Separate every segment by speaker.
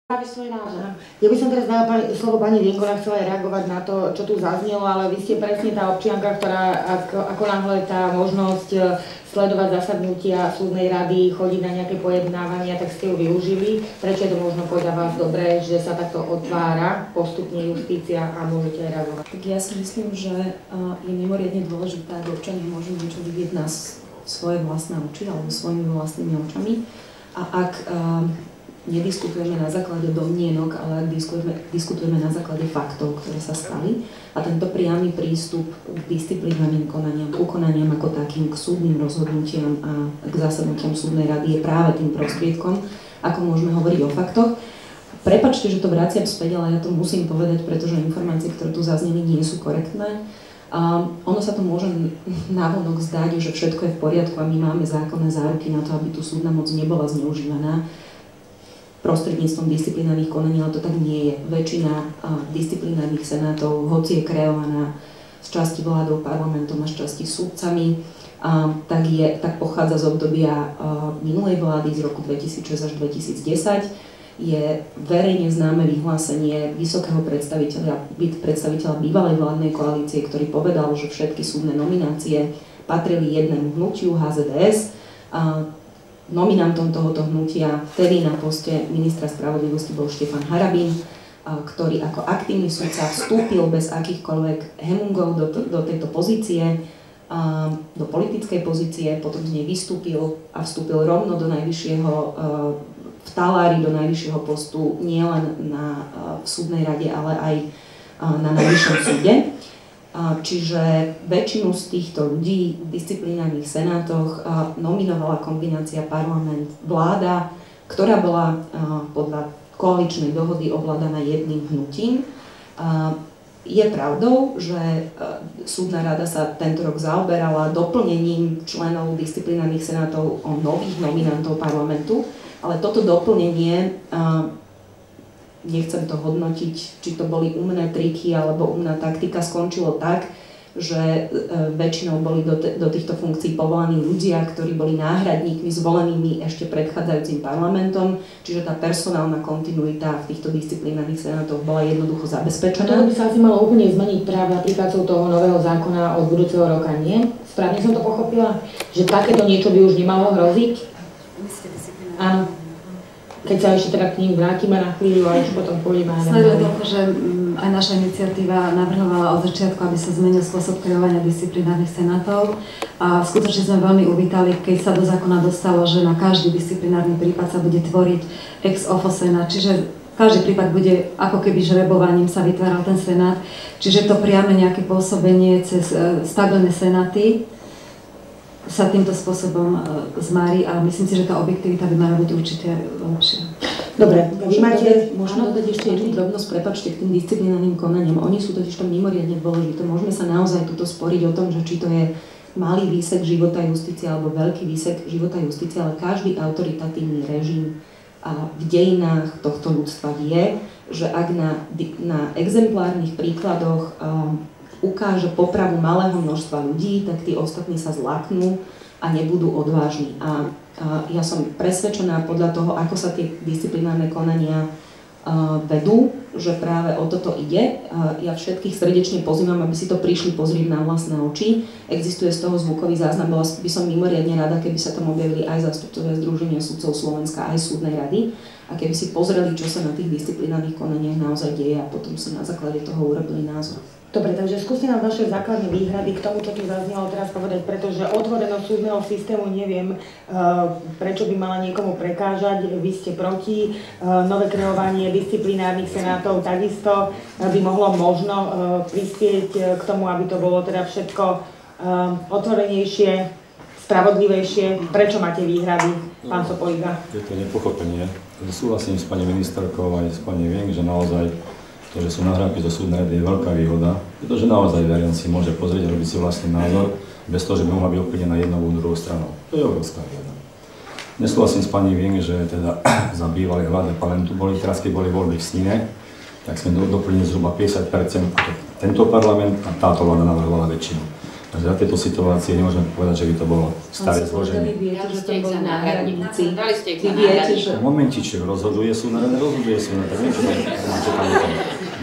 Speaker 1: Svoj názor. Ja by som teraz dala slovo pani Vienková, chcela aj reagovať na to, čo tu zaznelo, ale vy ste presne tá občianka, ktorá ako náhle tá možnosť sledovať zasadnutia súdnej rady, chodiť na nejaké pojednávania, tak ste ju využili. Prečo je to možno podľa vás dobré, že sa takto otvára postupne justícia a môžete aj reagovať?
Speaker 2: Tak ja si myslím, že je mimoriadne dôležité, ak občania môžu niečo vidieť na svoje vlastné oči alebo svojimi vlastnými očami. A ak nediskutujeme na základe domnienok, ale diskutujeme na základe faktov, ktoré sa stali. A tento priamy prístup k disciplinárnym konaniam ako takým, k súdnym rozhodnutiam a k zasadnutiam súdnej rady je práve tým prostriedkom, ako môžeme hovoriť o faktoch. Prepáčte, že to vraciam späť, ale ja to musím povedať, pretože informácie, ktoré tu zazneli, nie sú korektné. Ono sa to môže návonok zdať, že všetko je v poriadku a my máme zákonné záruky na to, aby tu súdna moc nebola zneužívaná prostredníctvom disciplinárnych konaní, ale to tak nie je. Väčšina disciplinárnych senátov, hoci je kreovaná z časti vládou, parlamentom a z časti súdcami, tak pochádza z obdobia minulej vlády z roku 2006 až 2010. Je verejne známe vyhlásenie vysokého predstaviteľa bývalej vládnej koalície, ktorý povedal, že všetky súdne nominácie patrili jednému hnutiu HZDS. Nominantom tohoto hnutia vtedy na poste ministra spravodlivosti bol Štefan Harabín, ktorý ako aktívny sudca vstúpil bez akýchkoľvek hemungov do tejto pozície, do politickej pozície, potom z nej vystúpil a vstúpil rovno do najvyššieho, v talári do najvyššieho postu nielen v súdnej rade, ale aj na najvyššom súde. Čiže väčšinu z týchto ľudí v disciplinárnych senátoch nominovala kombinácia parlament-vláda, ktorá bola podľa koaličnej dohody ovládaná jedným hnutím. Je pravdou, že súdna rada sa tento rok zaoberala doplnením členov disciplinárnych senátov o nových nominantov parlamentu, ale toto doplnenie, nechcem to hodnotiť, či to boli umné triky alebo umná taktika, skončilo tak, že väčšinou boli do týchto funkcií povolaní ľudia, ktorí boli náhradníkmi zvolenými ešte predchádzajúcim parlamentom, čiže tá personálna kontinuita v týchto disciplinárnych senátoch bola jednoducho zabezpečená.
Speaker 1: To by sa asi malo úplne zmeniť práve aplikáciou toho nového zákona od budúceho roka, nie? Správne som to pochopila? Že takéto niečo by už nemalo hroziť? Áno. Keď sa ešte teda k ním vrátime na chvíľu a už potom pôjdeme.
Speaker 3: Sleduje to, že aj naša iniciatíva navrhovala od začiatku, aby sa zmenil spôsob kreovania disciplinárnych senátov. A skutočne sme veľmi uvítali, keď sa do zákona dostalo, že na každý disciplinárny prípad sa bude tvoriť ex ofo senát. Čiže každý prípad bude ako keby žrebovaním sa vytváral ten senát. Čiže to priame nejaké pôsobenie cez stabilné senáty sa týmto spôsobom zmári a myslím si, že tá objektivita by mala byť určite lepšia.
Speaker 1: Dobre,
Speaker 2: možno dodať ešte jednu drobnosť, prepáčte, k tým disciplinárnym konaniam. Oni sú totiž to mimoriadne dôležité. Môžeme sa naozaj tuto sporiť o tom, že či to je malý výsek života justície alebo veľký výsek života justície, ale každý autoritatívny režim v dejinách tohto ľudstva vie, že ak na exemplárnych príkladoch ukáže popravu malého množstva ľudí, tak tí ostatní sa zláknú a nebudú odvážni. A ja som presvedčená podľa toho, ako sa tie disciplinárne konania vedú, že práve o toto ide. Ja všetkých srdečne pozývam, aby si to prišli pozrieť na vlastné oči. Existuje z toho zvukový záznam, bola by som mimoriadne rada, keby sa tam objavili aj zástupcovia Združenia sudcov Slovenska, aj súdnej rady, a keby si pozreli, čo sa na tých disciplinárnych konaniach naozaj deje a potom si na základe toho urobili názor.
Speaker 1: Dobre, takže skúste nám vaše základné výhrady k tomu, čo tu zaznelo teraz povedať, pretože otvorenosť súdneho systému neviem, prečo by mala niekomu prekážať, vy ste proti, nové kreovanie disciplinárnych senátov takisto by mohlo možno prispieť k tomu, aby to bolo teda všetko otvorenejšie, spravodlivejšie. Prečo máte výhrady, pán Sopoliga?
Speaker 4: Je to nepochopenie. Súhlasím s pani ministerkou aj s pani Vienk, že naozaj to, že sú nahrávky zo súdnej rady, je veľká výhoda, pretože naozaj verejnosť si môže pozrieť a robiť si vlastný názor, bez toho, že by mohla byť ovplyvnená jednou alebo druhou stranou. To je obrovská výhoda. Nesúhlasím s pani Vienk, že teda za bývalej vlády parlamentu boli, teraz keď boli voľby v Snine, tak sme doplnili zhruba 50% tento parlament a táto vláda navrhovala väčšinu. A za tejto situácie nemôžeme povedať, že by to bolo staré zloženie.
Speaker 2: Viete, že tam boli náhradníci.
Speaker 5: Dali ste ich za
Speaker 2: Viete, že...
Speaker 4: Momentiček, rozhoduje súdna rada, tak niečo tam.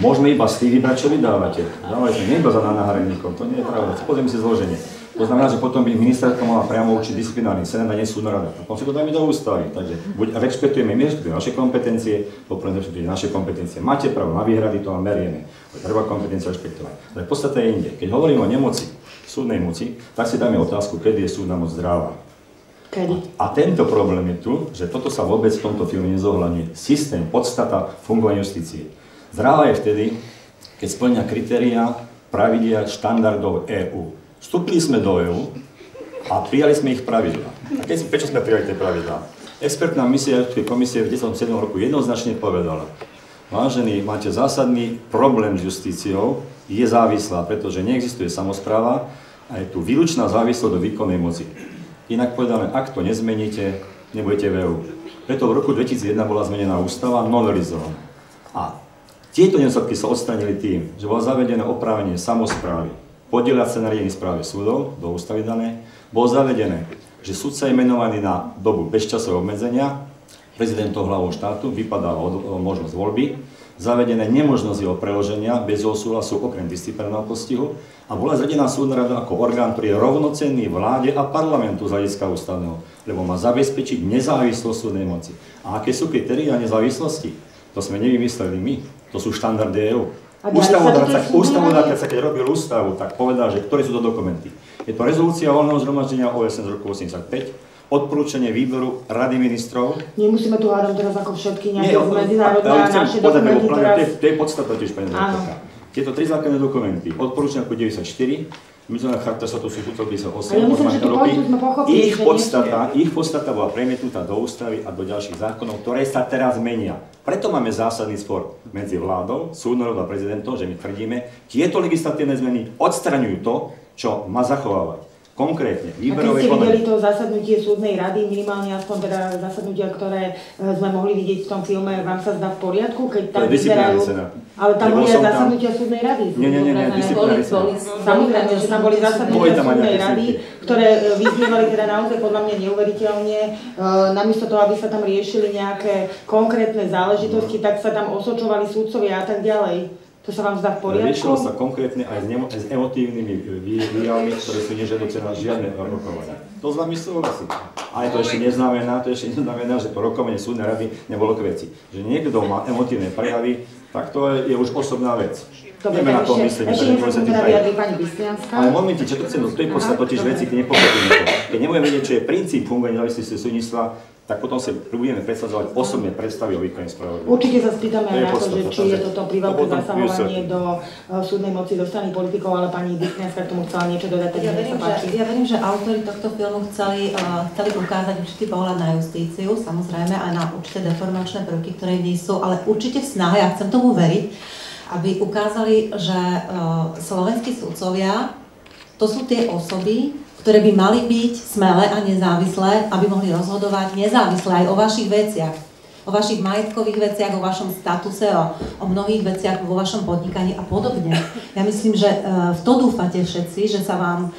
Speaker 4: Môžeme iba z tých vybrať, čo vydávate. Dávajte nie iba za náhradníkov, to nie je pravda. Pozrieme si zloženie. To znamená, že potom by ministerka mala priamo určiť disciplinárny senát a nie súdna rada. Potom si to dajme do ústavy. Takže buď rešpektujeme naše kompetencie, potom rešpektujeme naše kompetencie. Máte právo na výhrady, to vám berieme. Treba kompetencie rešpektovať. Ale v podstate je inde. Keď hovoríme o nemoci, súdnej moci, tak si dáme otázku, kedy je súdna moc zdravá.
Speaker 1: Kedy?
Speaker 4: A tento problém je tu, že toto sa vôbec v tomto filme nezohľadňuje. Systém, podstata fungovania justície. Zdravá je vtedy, keď splňa kritériá, pravidia, štandardov EÚ. Vstúpili sme do EÚ a prijali sme ich pravidlá. A prečo sme prijali tie pravidlá? Expertná misia Európskej komisie v 2007 roku jednoznačne povedala: vážení, máte zásadný problém s justíciou, je závislá, pretože neexistuje samospráva a je tu výlučná závislosť do výkonnej moci. Inak povedané, ak to nezmeníte, nebudete v EÚ. Preto v roku 2001 bola zmenená ústava, novelizovaná. A tieto nedostatky sa odstranili tým, že bolo zavedené oprávnenie samosprávy podieľať sa na riadení správe súdov, do ústavy dané, bolo zavedené, že sudca je menovaný na dobu bez časového obmedzenia, prezidentov hlavou štátu, vypadá možnosť voľby, zavedené nemožnosť jeho preloženia bez jeho súhlasu okrem disciplinárneho postihu a bola zriadená súdna rada ako orgán, ktorý je rovnocenný vláde a parlamentu z hľadiska ústavného, lebo má zabezpečiť nezávislosť súdnej moci. A aké sú kritériá nezávislosti? To sme nevymysleli my, to sú štandardy EÚ. Ústavodárca, keď robil ústavu, tak povedal, že ktoré sú to dokumenty. Je to rezolúcia voľného zhromaždenia OSN z roku 85, odporúčanie výboru Rady ministrov.
Speaker 1: Nemusíme tu hľadať teraz ako všetky nejaké medzinárodné a naše dokumenty teraz.
Speaker 4: To je podstata tiež, pani doktorka. Tieto tri základné dokumenty, odporúčania ako 94, Medzinárodná charta sa to sú 58, ich podstata bola premietnutá do ústavy a do ďalších zákonov, ktoré sa teraz menia. Preto máme zásadný spor medzi vládou, súdnou radou a prezidentom, že my tvrdíme, tieto legislatívne zmeny odstraňujú to, čo má zachovávať. Konkrétne, výberové konanie. A keď ste videli to zasadnutie súdnej rady, minimálne aspoň teda zasadnutia, ktoré sme mohli vidieť v tom filme, vám sa zdá v poriadku, keď tam vyzerajú... Ale tam boli aj zasadnutia súdnej rady. Nie, disciplinárny senát.
Speaker 1: Samozrejme, že tam boli zasadnutia súdnej rady, ktoré vyznievali teda naozaj podľa mňa neuveriteľne. Namiesto toho, aby sa tam riešili nejaké konkrétne záležitosti, tak sa tam osočovali sudcovia a tak ďalej. To sa vám zdá v poriadku?
Speaker 4: Riešilo sa konkrétne aj s emotívnymi výjavmi, ktoré sú nežiaduce na žiadne rokovanie. To s vami súhlasí. Ale to ešte neznamená, že to rokovanie súdnej rady nebolo k veci. Že niekto má emotívne prejavy, tak to je už osobná vec.
Speaker 1: Dobre, tak ešte nechcem teda vyjadriť pani Bystrianská.
Speaker 4: Ale momente, čo to chcem, to je podstata totiž veci, keď nepochopíme to. Keď nebudeme vedieť, čo je princíp fungovania nezávislosti súdnictva, tak potom sa budeme presadzovať osobné predstavy o výkone spravodlivosti.
Speaker 1: Určite sa spýtame aj na to, že či je toto priveľké zasahovanie do súdnej moci do strany politikov, ale pani Bystrianská k tomu chcela niečo dodať.
Speaker 3: Ja verím, že autori tohto filmu chceli ukázať určitý pohľad na justíciu, samozrejme aj na určité deformačné prvky, ktoré nie sú, ale určite v snahe, ja chcem tomu veriť, aby ukázali, že slovenskí sudcovia to sú tie osoby, ktoré by mali byť smelé a nezávislé, aby mohli rozhodovať nezávisle aj o vašich veciach, o vašich majetkových veciach, o vašom statuse, o mnohých veciach vo vašom podnikaní a podobne. Ja myslím, že v to dúfate všetci, že sa vám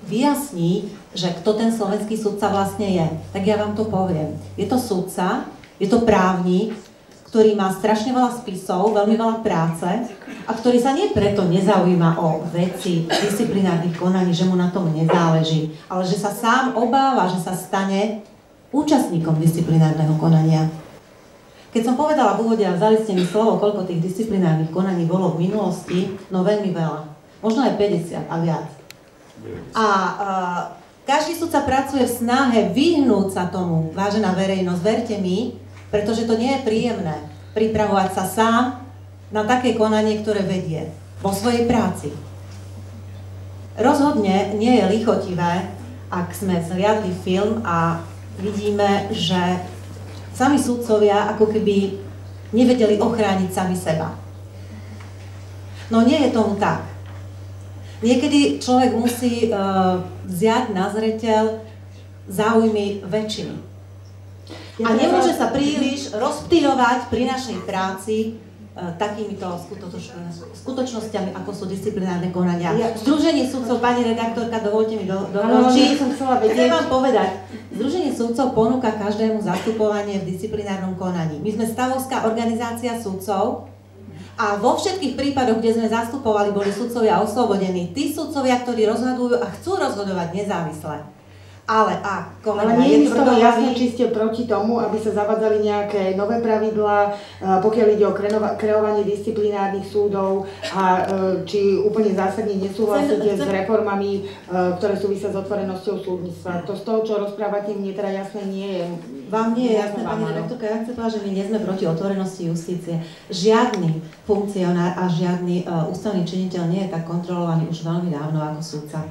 Speaker 3: vyjasní, že kto ten slovenský sudca vlastne je. Tak ja vám to poviem. Je to sudca, je to právnik, ktorý má strašne veľa spisov, veľmi veľa práce a ktorý sa nie preto nezaujíma o veci disciplinárnych konaní, že mu na tom nezáleží, ale že sa sám obáva, že sa stane účastníkom disciplinárneho konania. Keď som povedala v úvode a vzali ste mi slovo, koľko tých disciplinárnych konaní bolo v minulosti, no veľmi veľa. Možno aj 50 a viac. A každý sudca pracuje v snahe vyhnúť sa tomu, vážená verejnosť, verte mi, pretože to nie je príjemné pripravovať sa sám na také konanie, ktoré vedie vo svojej práci. Rozhodne nie je lichotivé, ak sme zhliadli film a vidíme, že sami sudcovia ako keby nevedeli ochrániť sami seba. No nie je tomu tak. Niekedy človek musí vziať na zreteľ záujmy väčšiny. A nemôže sa príliš rozptýľovať pri našej práci
Speaker 5: takýmito skutočnosťami, ako sú disciplinárne konania. Združenie sudcov, pani redaktorka, dovolte mi dokončiť. Chcem vám povedať, Združenie sudcov ponúka každému zastupovanie v disciplinárnom konaní. My sme stavovská organizácia sudcov a vo všetkých prípadoch, kde sme zastupovali, boli sudcovia oslobodení. Tí sudcovia, ktorí rozhodujú a chcú rozhodovať nezávisle. Ale
Speaker 1: nie je z toho jasné, či ste proti tomu, aby sa zavádzali nejaké nové pravidlá, pokiaľ ide o kreovanie disciplinárnych súdov a či úplne zásadne nesúhlasíte s reformami, ktoré súvisia s otvorenosťou súdnictva. To z toho, čo rozprávate, mne teda jasné nie je.
Speaker 5: Vám nie je jasné, pani redaktorka, ja chcem povedať, že my nie sme proti otvorenosti justície. Žiadny funkcionár a žiadny ústavný činiteľ nie je tak kontrolovaný už veľmi dávno ako súdca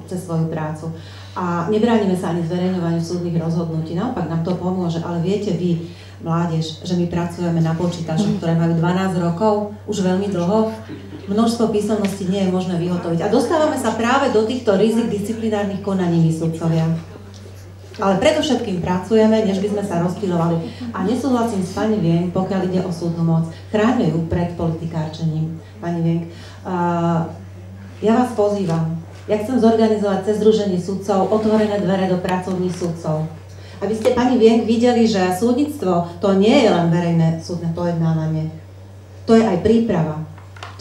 Speaker 5: cez svoju prácu. A nebránime sa ani zverejňovaniu súdnych rozhodnutí, naopak nám to pomôže, ale viete vy, mládež, že my pracujeme na počítačoch, ktoré majú 12 rokov, už veľmi dlho, množstvo písomností nie je možné vyhotoviť. A dostávame sa práve do týchto rizik disciplinárnych konaní my sudcovia. Ale predovšetkým pracujeme, než by sme sa rozptýlovali. A nesúhlasím s pani Vieng, pokiaľ ide o súdnu moc. Chráňme ju pred politikárčením, pani Vieng. Ja vás pozývam. Ja chcem zorganizovať cez Združenie sudcov otvorené dvere do pracovní sudcov. Aby ste, pani Vieng, videli, že súdnictvo to nie je len verejné súdne pojednávanie. To je aj príprava.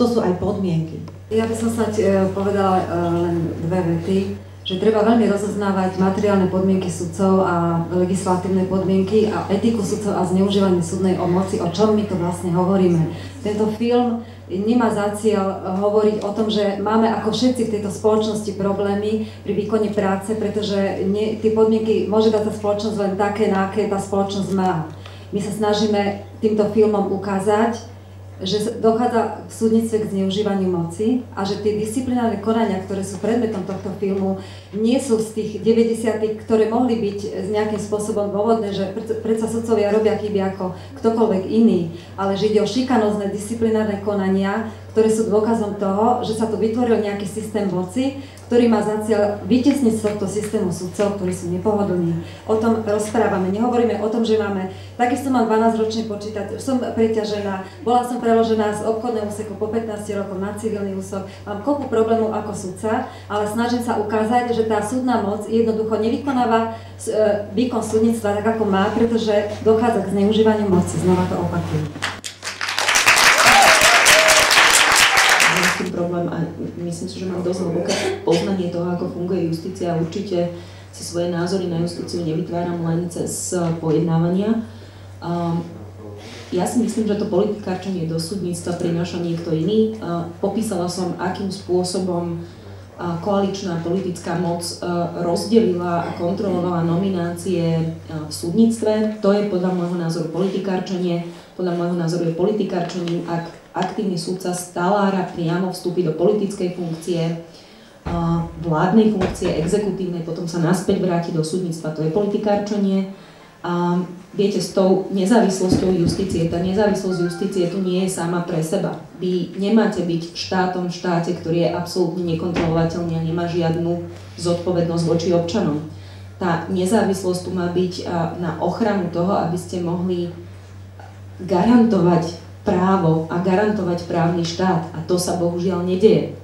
Speaker 5: To sú aj podmienky.
Speaker 3: Ja by som snáď povedala len dve vety, že treba veľmi rozoznávať materiálne podmienky sudcov a legislatívne podmienky a etiku sudcov a zneužívanie súdnej moci, o čom my to vlastne hovoríme. Tento film nemá za cieľ hovoriť o tom, že máme ako všetci v tejto spoločnosti problémy pri výkone práce, pretože tie podmienky môže dať tá spoločnosť len také, na aké tá spoločnosť má. My sa snažíme týmto filmom ukázať, že dochádza v súdnictve k zneužívaniu moci a že tie disciplinárne konania, ktoré sú predmetom tohto filmu, nie sú z tých 90-tych, ktoré mohli byť nejakým spôsobom dôvodné, že predsa sudcovia robia chyby ako ktokoľvek iný, ale že ide o šikanózne disciplinárne konania, ktoré sú dôkazom toho, že sa tu vytvoril nejaký systém moci, ktorý má za cieľ vytiesniť z tohto systému sudcov, ktorí sú nepohodlní. O tom rozprávame, nehovoríme o tom, že máme, takisto mám 12-ročný počítač, som preťažená, bola som preložená z obchodného úseku po 15 rokov na civilný úsek, mám kopu problémov ako sudca, ale snažím sa ukázať, že tá súdna moc jednoducho nevykonáva výkon súdnictva tak, ako má, pretože dochádza k zneužívaniu moci, znova to opakujem.
Speaker 2: Problém a myslím si, že mám dosť hlboké poznanie toho, ako funguje justícia. Určite si svoje názory na justíciu nevytváram len cez pojednávania. Ja si myslím, že to politikárčenie do súdnictva prináša niekto iný. Popísala som, akým spôsobom koaličná politická moc rozdelila a kontrolovala nominácie v súdnictve. To je podľa môjho názoru politikárčenie. Podľa môjho názoru je politikárčením, ak aktívny súdca stalára priamo vstúpi do politickej funkcie, vládnej funkcie, exekutívnej, potom sa naspäť vráti do súdnictva. To je politikárčenie. A viete, s tou nezávislosťou justície, tá nezávislosť justície tu nie je sama pre seba. Vy nemáte byť štátom v štáte, ktorý je absolútne nekontrolovateľný a nemá žiadnu zodpovednosť voči občanom. Tá nezávislosť tu má byť na ochranu toho, aby ste mohli garantovať právo a garantovať právny štát. A to sa bohužiaľ nedeje.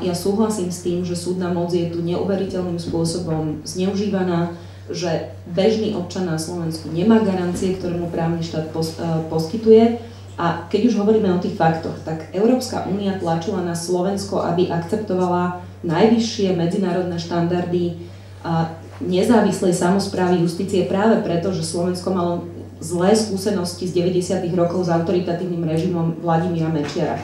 Speaker 2: Ja súhlasím s tým, že súdna moc je tu neuveriteľným spôsobom zneužívaná, že bežný občan na Slovensku nemá garancie, ktoré mu právny štát poskytuje. A keď už hovoríme o tých faktoch, tak Európska únia tlačila na Slovensko, aby akceptovala najvyššie medzinárodné štandardy nezávislej samosprávy justície práve preto, že Slovensko malo zlé skúsenosti z 90. rokov s autoritatívnym režimom Vladimíra Mečiara.